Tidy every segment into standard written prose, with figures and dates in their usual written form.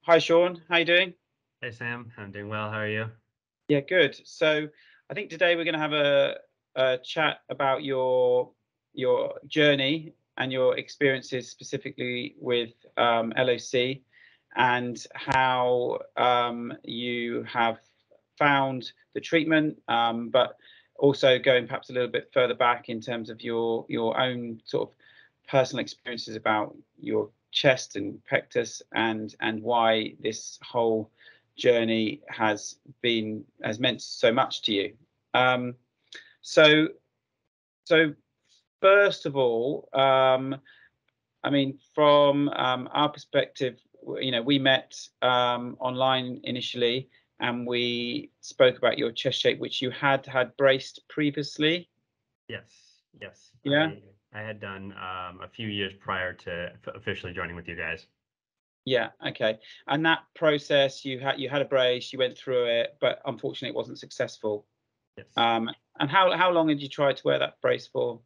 Hi, Sean. How you doing? Hey Sam, I'm doing well. How are you? Yeah, good. So I think today we're going to have a chat about your journey and your experiences specifically with LOC and how you have found the treatment, but also going perhaps a little bit further back in terms of your own sort of personal experiences about your chest and pectus and why this whole journey has meant so much to you. Um, so so first of all, I mean, from our perspective, we met online initially, and we spoke about your chest shape, which you had braced previously. Yes. Yeah. I had done a few years prior to officially joining with you guys. Yeah. Okay. And that process, you had a brace, you went through it, but unfortunately, it wasn't successful. Yes. Um, and how long had you tried to wear that brace for?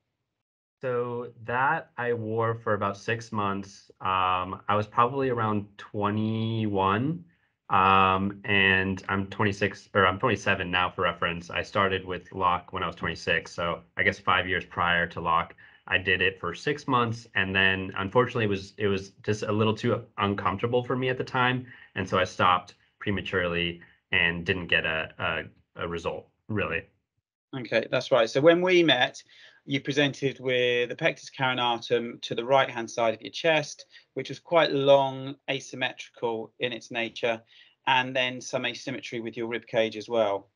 So that I wore for about 6 months. I was probably around 21, and I'm 26 or I'm 27 now for reference. I started with lock when I was 26, so I guess 5 years prior to lock. I did it for 6 months, and then unfortunately it was just a little too uncomfortable for me at the time, and so I stopped prematurely and didn't get a result really. Okay, that's right. So when we met, you presented with the pectus carinatum to the right-hand side of your chest, which was quite long, asymmetrical in its nature, and then some asymmetry with your rib cage as well.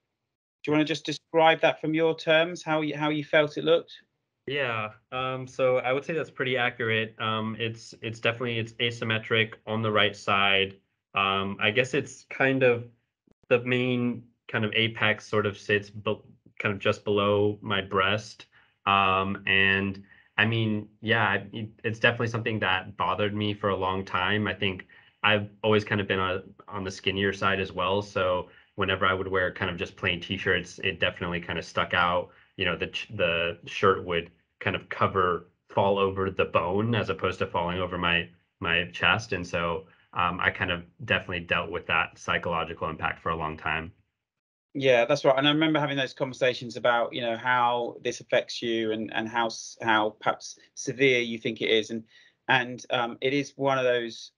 Do you want to just describe that from your terms, how you felt it looked? Yeah, so I would say that's pretty accurate. It's definitely it's asymmetric on the right side. I guess it's kind of the main kind of apex sort of sits kind of just below my breast. And I mean, yeah, it's definitely something that bothered me for a long time. I think I've always kind of been on the skinnier side as well. So whenever I would wear kind of just plain t-shirts, it definitely kind of stuck out. The shirt would kind of fall over the bone as opposed to falling over my chest. And so I kind of definitely dealt with that psychological impact for a long time. Yeah, that's right. And I remember having those conversations about, how this affects you and how perhaps severe you think it is. And it is one of those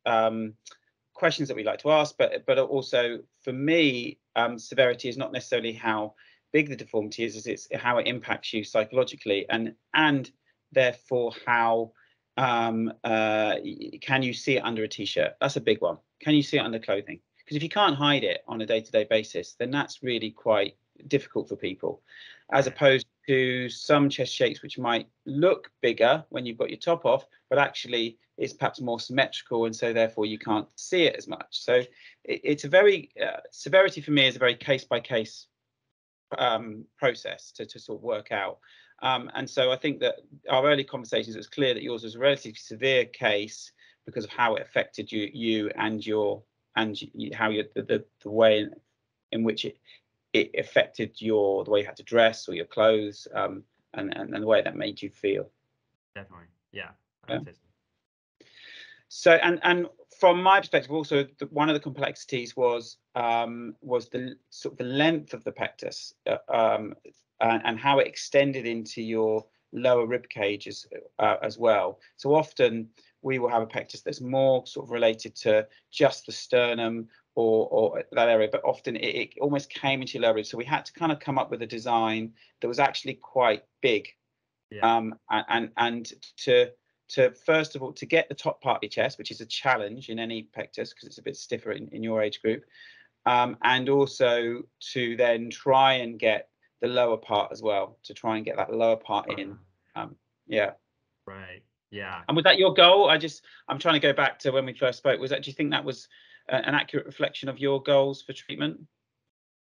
questions that we like to ask, but also for me, severity is not necessarily how big the deformity is it's how it impacts you psychologically, and therefore how can you see it under a t-shirt? That's a big one. Can you see it under clothing? Because if you can't hide it on a day-to-day basis, then that's really quite difficult for people, as Right. opposed to some chest shapes which might look bigger when you've got your top off, but actually it's perhaps more symmetrical, and so therefore you can't see it as much. So it's a very severity for me is a very case by case process to sort of work out. And so I think that our early conversations, it was clear that yours was a relatively severe case because of how it affected you and how the way in which it affected the way you had to dress or your clothes, and the way that made you feel. Definitely. Yeah, I Yeah. would say so. So and from my perspective, also one of the complexities was the sort of the length of the pectus, and how it extended into your lower rib cage as well. So often we will have a pectus that's more sort of related to just the sternum or that area, but often it almost came into your lower rib. So we had to kind of come up with a design that was actually quite big, Yeah. and to first of all to get the top part of your chest, which is a challenge in any pectus because it's a bit stiffer in your age group, and also to then try and get the lower part as well, to try and get that lower part in. um, yeah. Right. Yeah. And was that your goal? I'm trying to go back to when we first spoke. Do you think that was an accurate reflection of your goals for treatment?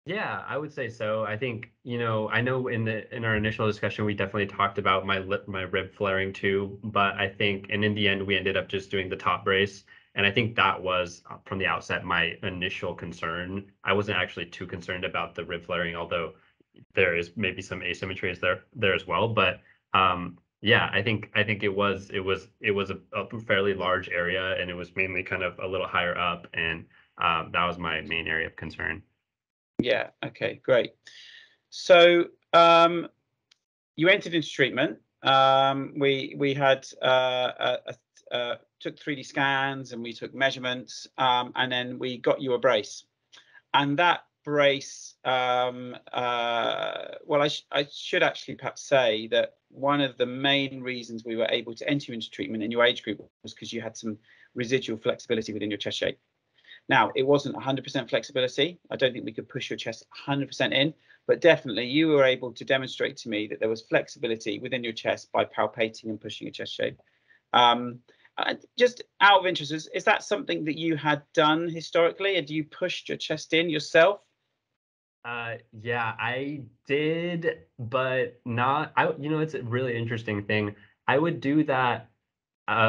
Yeah, I would say so. I think, I know in our initial discussion we definitely talked about my rib flaring too, but I think and in the end we ended up just doing the top brace. And I think that was from the outset my initial concern. I wasn't actually too concerned about the rib flaring, although there is maybe some asymmetry is there as well. But yeah, I think it was a fairly large area, and it was mainly kind of a little higher up, and that was my main area of concern. Yeah. Okay. Great. So you entered into treatment. We had took 3D scans and we took measurements, and then we got you a brace. And that brace, well, I should actually perhaps say that one of the main reasons we were able to enter you into treatment in your age group was because you had some residual flexibility within your chest shape. Now, it wasn't 100% flexibility. I don't think we could push your chest 100% in, but definitely you were able to demonstrate to me that there was flexibility within your chest by palpating and pushing your chest shape. Just out of interest, is that something that you had done historically? Had you pushed your chest in yourself? Yeah, I did, but not. It's a really interesting thing. I would do that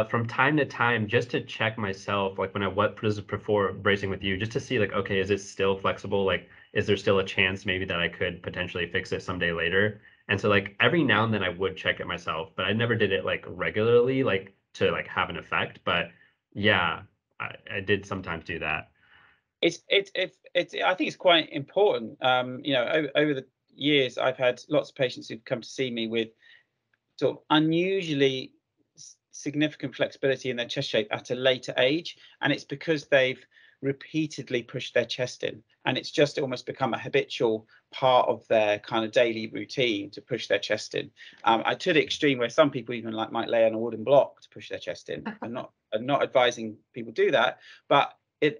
from time to time just to check myself, like when I what this is before bracing with you, just to see like, okay, is it still flexible? Like, is there still a chance maybe that I could potentially fix it someday later? And so like every now and then I would check it myself, but I never did it like regularly, like to like have an effect. But yeah, I did sometimes do that. It's I think it's quite important. Over the years, I've had lots of patients who've come to see me with sort of unusually significant flexibility in their chest shape at a later age, and it's because they've repeatedly pushed their chest in, and it's just almost become a habitual part of their kind of daily routine to push their chest in. To the extreme where some people even like might lay on a wooden block to push their chest in. I'm not advising people do that, but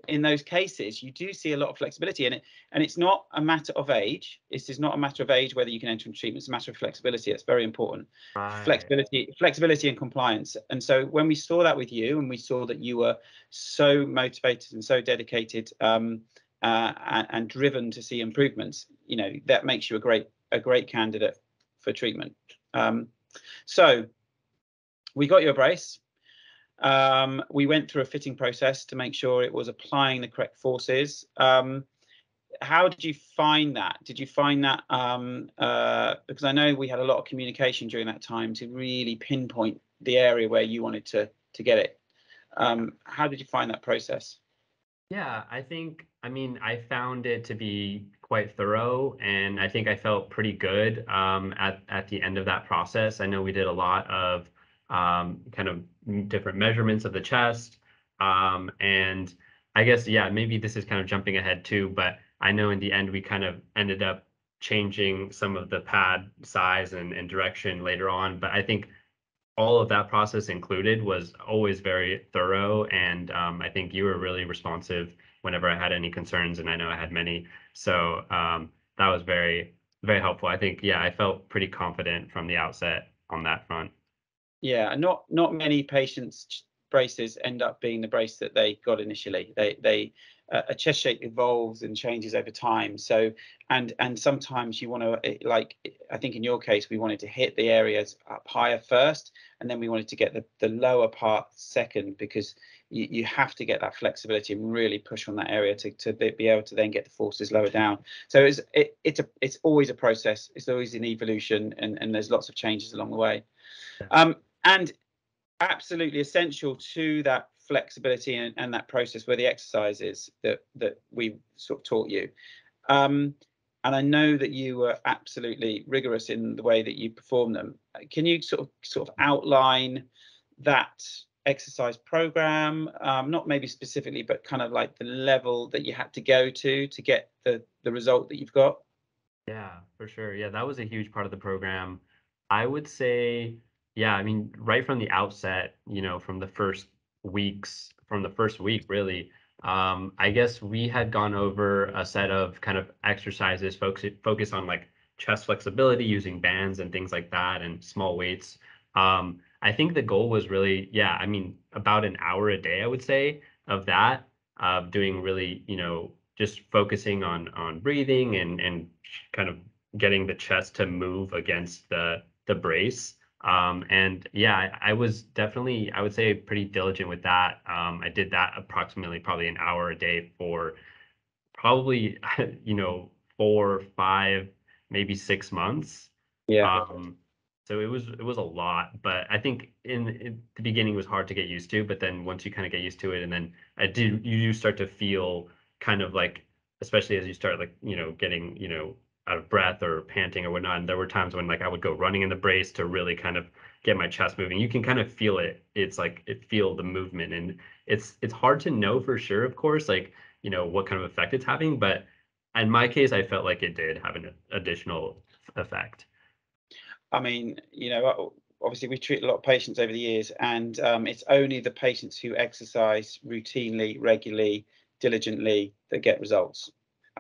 in those cases, you do see a lot of flexibility in it, and it's not a matter of age. This is not a matter of age whether you can enter into treatment. It's a matter of flexibility. It's very important. Right. Flexibility and compliance. And so when we saw that with you, and we saw that you were so motivated and so dedicated and driven to see improvements, that makes you a great candidate for treatment. So we got you a brace. We went through a fitting process to make sure it was applying the correct forces. How did you find that? Did you find that because I know we had a lot of communication during that time to really pinpoint the area where you wanted to get it. How did you find that process? Yeah, I mean, I found it to be quite thorough, and I think I felt pretty good at the end of that process. I know we did a lot of kind of different measurements of the chest, and I guess yeah, maybe this is kind of jumping ahead too, but I know in the end we kind of ended up changing some of the pad size and direction later on, but I think all of that process included was always very thorough, and I think you were really responsive whenever I had any concerns, and I know I had many. So that was very, very helpful. I think, yeah, I felt pretty confident from the outset on that front. Yeah, and not many patients' braces end up being the brace that they got initially. A chest shape evolves and changes over time. So and sometimes you want to like I think in your case we wanted to hit the areas up higher first, and then we wanted to get the lower part second because you have to get that flexibility and really push on that area to be able to then get the forces lower down. So it's always a process. It's always an evolution, and there's lots of changes along the way. And absolutely essential to that flexibility and that process were the exercises that we sort of taught you. And I know that you were absolutely rigorous in the way that you perform them. Can you sort of outline that exercise program, not maybe specifically, but kind of like the level that you had to go to get the result that you've got? Yeah, for sure. Yeah, that was a huge part of the program. I would say, yeah, I mean, right from the outset, from the first week, really, I guess we had gone over a set of kind of exercises focus on like chest flexibility using bands and things like that and small weights. I think the goal was really, yeah, I mean, about an hour a day, I would say, of that, doing really, just focusing on breathing and kind of getting the chest to move against the brace. And yeah, I was definitely, I would say, pretty diligent with that. I did that approximately probably an hour a day for probably 4, 5, maybe 6 months. Yeah. Um, So it was a lot, but I think in the beginning was hard to get used to, but then once you kind of get used to it, and then you do start to feel kind of like, especially as you start like, getting, out of breath or panting or whatnot. And there were times when like I would go running in the brace to really kind of get my chest moving. You can kind of feel it. It's like feel the movement, and it's hard to know for sure, of course, like, what kind of effect it's having, but in my case, I felt like it did have an additional effect. I mean, obviously we treat a lot of patients over the years, and it's only the patients who exercise routinely, regularly, diligently that get results.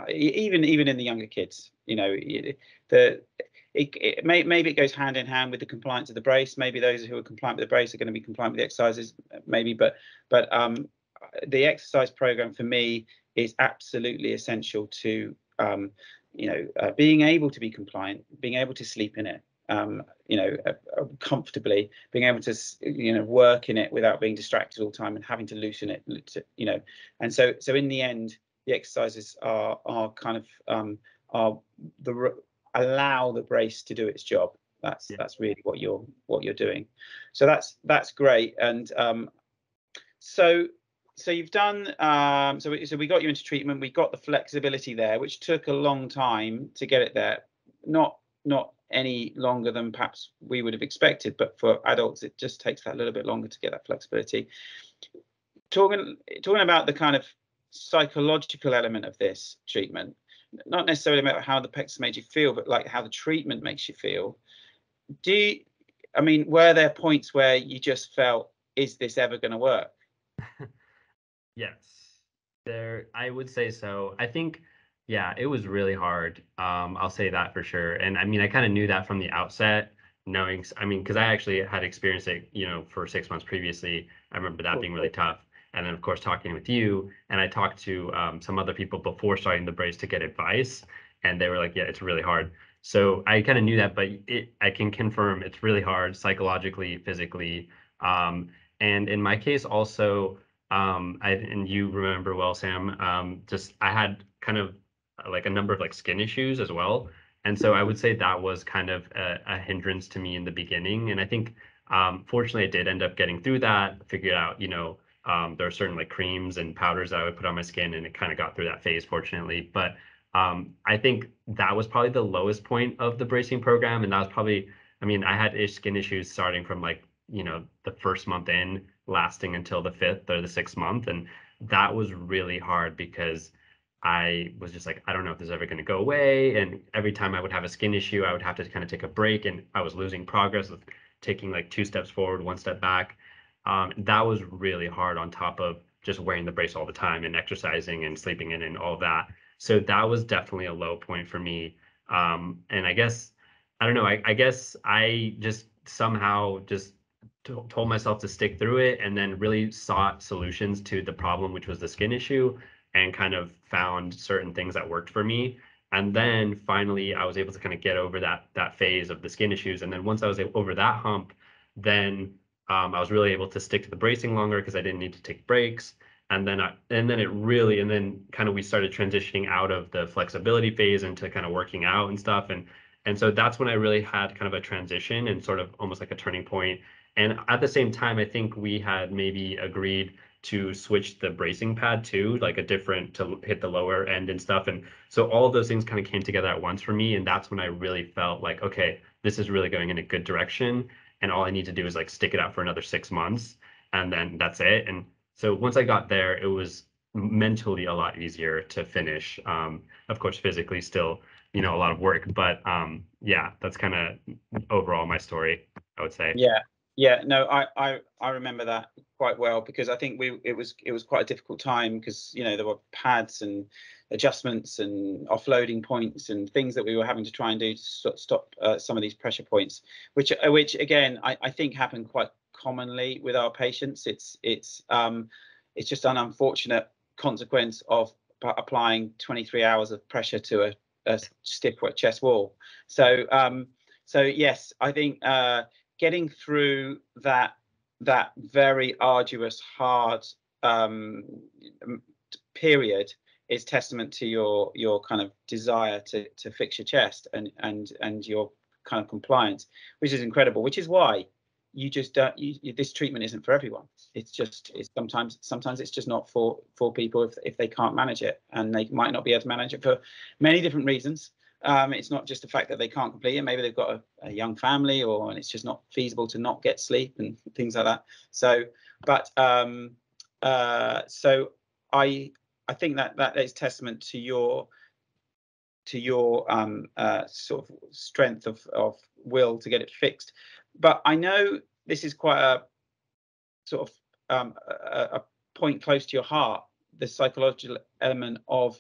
Even in the younger kids, maybe it goes hand in hand with the compliance of the brace. Maybe those who are compliant with the brace are going to be compliant with the exercises, maybe, but the exercise program for me is absolutely essential to being able to be compliant, being able to sleep in it, comfortably, being able to work in it without being distracted all the time and having to loosen it, and so in the end the exercises are kind of allow the brace to do its job. That's really what you're doing. So that's great. And so you've done so we got you into treatment. We got the flexibility there, which took a long time to get it there. Not any longer than perhaps we would have expected, but for adults it just takes that little bit longer to get that flexibility. Talking about the kind of psychological element of this treatment, not necessarily about how the Pectus made you feel, but like how the treatment makes you feel. Were there points where you just felt, is this ever going to work? Yes, I would say so. I think, yeah, it was really hard. I'll say that for sure. And I mean, I kind of knew that from the outset, knowing, because I actually had experienced it, for 6 months previously. I remember that being really tough. And then, of course, talking with you, and I talked to some other people before starting the brace to get advice, and they were like, yeah, it's really hard. So I kind of knew that, but I can confirm it's really hard psychologically, physically. And in my case, also, and you remember well, Sam, just I had kind of like a number of like skin issues as well. And so I would say that was kind of a hindrance to me in the beginning. And I think, fortunately, I did end up getting through that, figured out, there are certain like creams and powders that I would put on my skin, and it kind of got through that phase, fortunately. But I think that was probably the lowest point of the bracing program. And that was probably, I had skin issues starting from like, the first month in, lasting until the 5th or the 6th month. And that was really hard because I was just like, I don't know if this is ever going to go away. And every time I would have a skin issue, I would have to kind of take a break, and I was losing progress of taking like 2 steps forward, 1 step back. That was really hard on top of just wearing the brace all the time and exercising and sleeping in and all of that. So that was definitely a low point for me. And I guess, I don't know, I guess I just somehow just told myself to stick through it, and then really sought solutions to the problem, which was the skin issue, and kind of found certain things that worked for me. And then finally, I was able to kind of get over that phase of the skin issues. And then once I was over that hump, then I was really able to stick to the bracing longer because I didn't need to take breaks. And then kind of we started transitioning out of the flexibility phase into kind of working out and stuff. And so that's when I really had kind of a transition and sort of almost like a turning point. And at the same time, I think we had maybe agreed to switch the bracing pad too, like a different to hit the lower end and stuff. And so all of those things kind of came together at once for me. And that's when I really felt like, okay, this is really going in a good direction. And all I need to do is like stick it out for another 6 months, and then that's it. And so once I got there, it was mentally a lot easier to finish. Of course, physically still, a lot of work, but yeah, that's kind of overall my story, I would say. Yeah, no, I remember that quite well, because I think it was quite a difficult time, because there were pads and adjustments and offloading points and things that we were having to try and do to stop some of these pressure points, which again I think happen quite commonly with our patients. It's just an unfortunate consequence of applying 23 hours of pressure to a stiff wet chest wall. So yes, I think getting through that very arduous, hard period is testament to your kind of desire to fix your chest and your kind of compliance, which is incredible. Which is why you just don't. This treatment isn't for everyone. It's sometimes it's just not for people if they can't manage it, and they might not be able to manage it for many different reasons. It's not just the fact that they can't complete it. Maybe they've got a young family, and it's just not feasible to not get sleep and things like that. So, but so I think that is testament to your sort of strength of will to get it fixed. But I know this is quite a sort of a point close to your heart, the psychological element of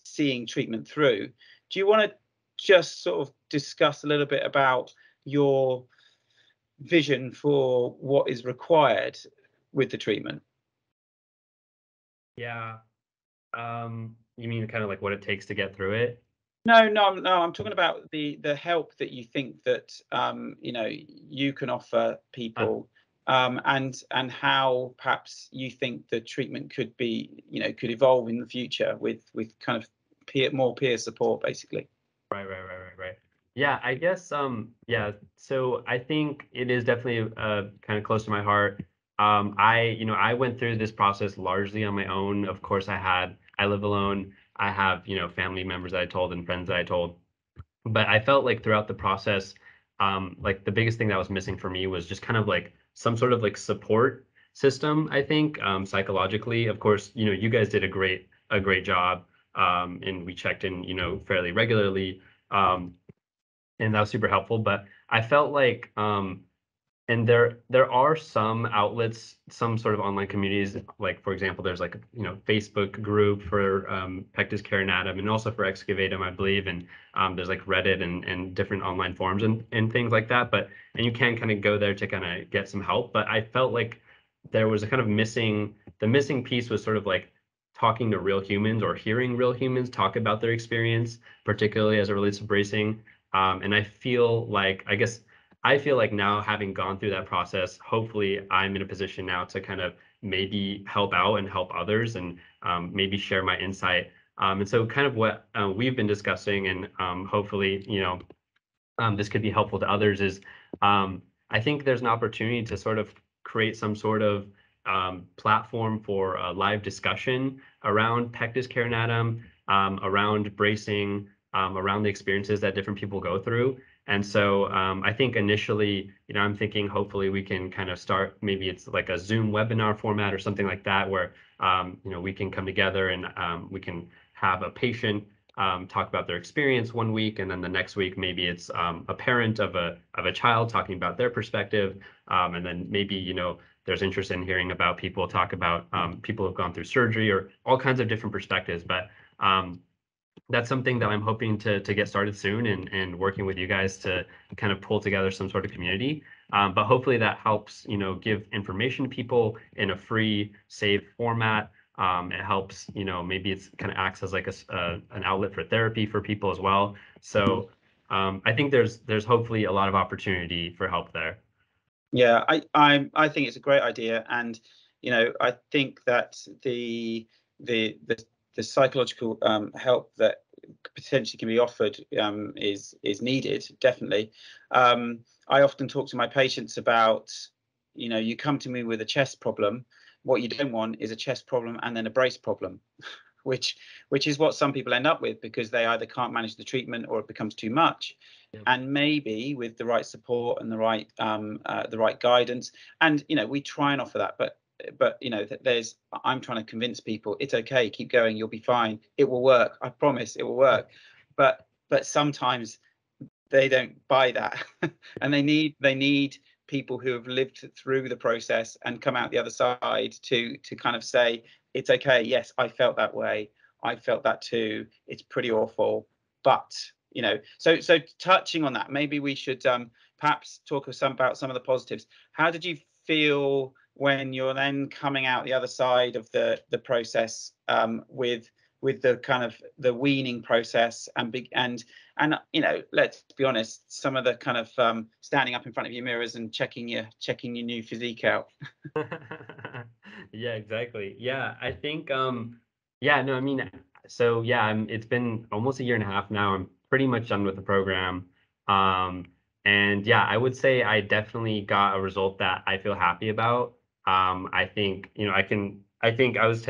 seeing treatment through. Do you want to just sort of discuss a little bit about your vision for what is required with the treatment? Yeah. You mean kind of like what it takes to get through it? No, I'm talking about the help that you think that you can offer people, and how perhaps you think the treatment could be, could evolve in the future with kind of more peer support, basically. Right. Yeah, I guess yeah, so I think it is definitely kind of close to my heart. I went through this process largely on my own. Of course, I live alone. I have, family members that I told and friends that I told. But I felt like throughout the process, like the biggest thing that was missing for me was just kind of like some sort of like support system, I think, psychologically. Of course, you guys did a great job, and we checked in, fairly regularly, um, and that was super helpful. But I felt like, and there are some outlets, some sort of online communities, like for example, there's like Facebook group for Pectus Carinatum and also for excavatum, I believe, and there's like Reddit and different online forums and things like that. And you can kind of go there to kind of get some help. But I felt like there was a kind of the missing piece was sort of like talking to real humans or hearing real humans talk about their experience, particularly as it relates to bracing. And I feel like now, having gone through that process, hopefully I'm in a position now to kind of maybe help out and help others, and maybe share my insight. And so kind of what we've been discussing, and hopefully, this could be helpful to others, is I think there's an opportunity to sort of create some sort of platform for a live discussion around Pectus Carinatum, around bracing, around the experiences that different people go through. And so I think initially, I'm thinking hopefully we can kind of start, maybe it's like a Zoom webinar format or something like that, where we can come together and we can have a patient talk about their experience one week, and then the next week maybe it's a parent of a child talking about their perspective, and then maybe there's interest in hearing about people talk about people who've gone through surgery or all kinds of different perspectives. But that's something that I'm hoping to get started soon, and working with you guys to kind of pull together some sort of community. But hopefully that helps, give information to people in a free, safe format. It helps, maybe it's kind of acts as like an outlet for therapy for people as well. So I think there's hopefully a lot of opportunity for help there. Yeah, I think it's a great idea, and I think that the psychological help that potentially can be offered is needed, definitely. I often talk to my patients about, you come to me with a chest problem. What you don't want is a chest problem and then a brace problem, which is what some people end up with, because they either can't manage the treatment or it becomes too much. Yep. And maybe with the right support and the right guidance, and we try and offer that, but I'm trying to convince people it's okay, keep going, you'll be fine, it will work, I promise it will work. But sometimes they don't buy that and they need people who have lived through the process and come out the other side to kind of say, it's okay, yes, I felt that way, I felt that too, it's pretty awful. But so touching on that, maybe we should perhaps talk about some of the positives. How did you feel when you're then coming out the other side of the process, with the kind of the weaning process, and let's be honest, some of the kind of standing up in front of your mirrors and checking your new physique out? Yeah, exactly. Yeah, I think yeah, no, I mean, so yeah, it's been almost a year and a half now. I'm pretty much done with the program. And yeah, I would say I definitely got a result that I feel happy about. I think, I think I was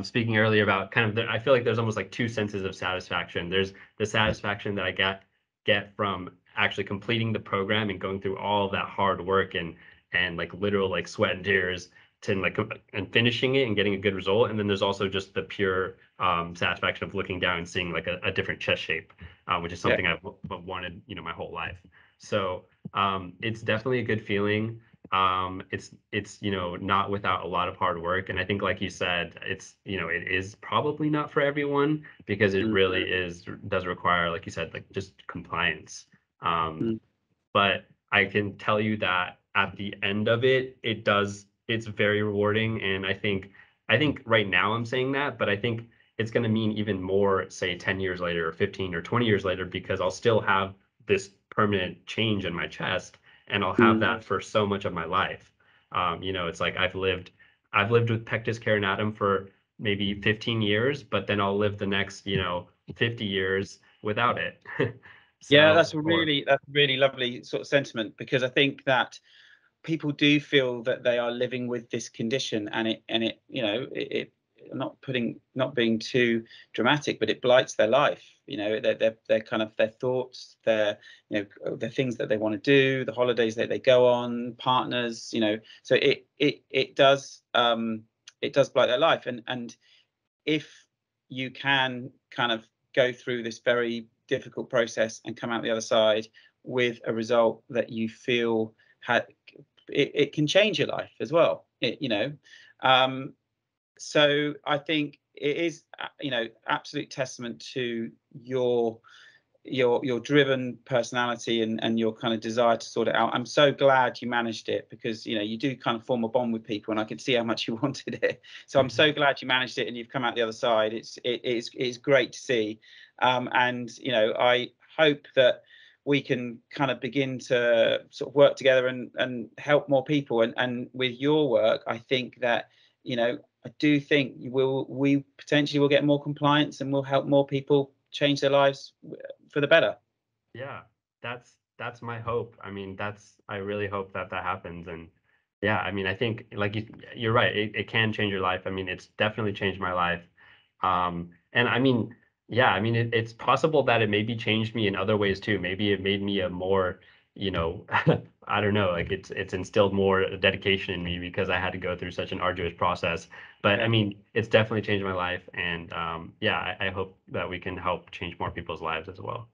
speaking earlier about kind of, I feel like there's almost like two senses of satisfaction. There's the satisfaction that I get from actually completing the program and going through all of that hard work and like literal like sweat and tears to like and finishing it and getting a good result. And then there's also just the pure satisfaction of looking down and seeing like a different chest shape, which is Yeah. something I've wanted, my whole life. So it's definitely a good feeling. It's not without a lot of hard work, and I think, like you said, it is probably not for everyone because it Mm, really does require, like you said, like just compliance. Um, mm, but I can tell you that at the end of it, it's very rewarding. And I think right now I'm saying that, but I think it's going to mean even more, say 10 years later or 15 or 20 years later, because I'll still have this permanent change in my chest and I'll have mm. that for so much of my life. It's like I've lived with Pectus Carinatum for maybe 15 years, but then I'll live the next, 50 years without it. Yeah, So, or that's a really lovely sort of sentiment, because I think that people do feel that they are living with this condition, and it not being too dramatic, but it blights their life. Their kind of their thoughts, the things that they want to do, the holidays that they go on, partners. So it does blight their life, and if you can kind of go through this very difficult process and come out the other side with a result that you feel had, it can change your life as well. So I think it is, absolute testament to your driven personality and your kind of desire to sort it out. I'm so glad you managed it, because you do kind of form a bond with people, and I can see how much you wanted it. So I'm so glad you managed it and you've come out the other side. It's great to see, and I hope that we can kind of begin to sort of work together and help more people. And with your work, I think that I do think we potentially will get more compliance and we'll help more people change their lives for the better. Yeah, that's my hope. I mean, I really hope that that happens. And yeah, I mean, I think like you're right. It can change your life. I mean, it's definitely changed my life. And I mean, yeah, I mean, it's possible that it maybe changed me in other ways too. Maybe it made me a more, I don't know, like it's instilled more dedication in me because I had to go through such an arduous process. But I Yeah. mean, it's definitely changed my life. And yeah, I hope that we can help change more people's lives as well.